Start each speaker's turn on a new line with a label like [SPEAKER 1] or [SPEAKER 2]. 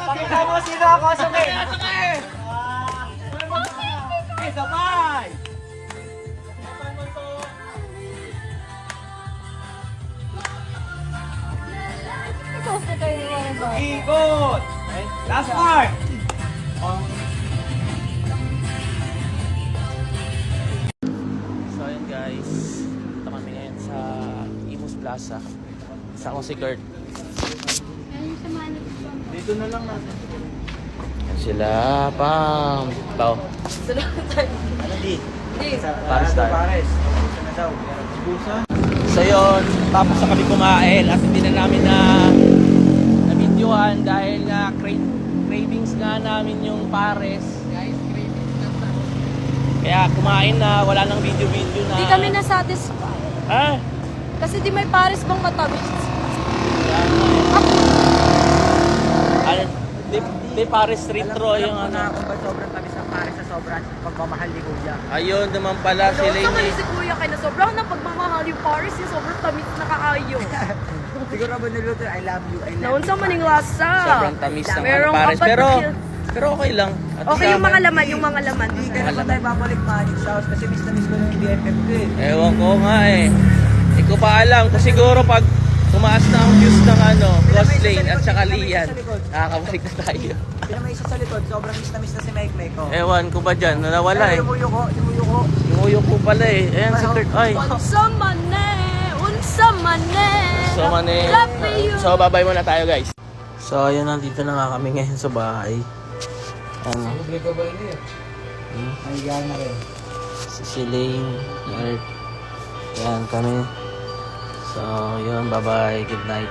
[SPEAKER 1] Pakita mo sino ako sumay. Sabay! Ikot! Last part!
[SPEAKER 2] So ayun guys, ito kami ngayon sa Imus Plaza. Kasama ko si Kurt.
[SPEAKER 1] Dito na lang natin.
[SPEAKER 2] Yan sila, pam. Bao.
[SPEAKER 1] Ano di?
[SPEAKER 2] Pares tayo.
[SPEAKER 1] Pares. Busa na daw. Busa?
[SPEAKER 2] So yun, tapos na kami kumain at hindi na namin na-videohan dahil nga cravings nga namin yung pares. Kaya kumain na, wala nang video-video na.
[SPEAKER 3] Di kami na-satisfy.
[SPEAKER 2] Ha?
[SPEAKER 3] Kasi di may pares bang matamis.
[SPEAKER 2] Ano? Di pares retro yung ano.
[SPEAKER 1] Kung ba sobrang tamis ng pares sa sobrang pagmamahal ni Kuya.
[SPEAKER 2] Ayun naman pala si
[SPEAKER 3] Sa
[SPEAKER 2] Lainey.
[SPEAKER 3] mali si Kuya kaya na sobrang na pagmamahal yung pares yung sobrang tamis na kaayo.
[SPEAKER 1] Siguro ba niluto, I love you, I love
[SPEAKER 3] Naon sa maning lasa.
[SPEAKER 2] Sobrang tamis ng
[SPEAKER 3] Merong
[SPEAKER 2] pares.
[SPEAKER 3] kapatid.
[SPEAKER 2] Pero okay lang. At
[SPEAKER 3] Okay yung mga laman, yung mga laman.
[SPEAKER 1] Hindi ka naman tayo babalik Magic House kasi miss na miss ko yung BFF ko eh.
[SPEAKER 2] Ewan ko nga eh. Hindi ko pa alam. Kung siguro pag tumaas na ang views ng Gosling at saka Lian, nakakabalik na tayo.
[SPEAKER 1] Pinamay isa sa likod, sobrang miss na si Mike Mike ko.
[SPEAKER 2] Ewan ko ba dyan? Nawala eh.
[SPEAKER 1] Lumuyo ko.
[SPEAKER 2] Lumuyo ko pala eh. Ayan si Kurt. Ay.
[SPEAKER 3] Unsa mane.
[SPEAKER 2] So mani.
[SPEAKER 3] Love you.
[SPEAKER 2] So babay muna tayo guys. So ayun, nandito na nga kami ngayon sa bahay. Ano?
[SPEAKER 1] Ay, gana rin.
[SPEAKER 2] Si Siling, Art. Yan kami. So yun, bye bye. Good night.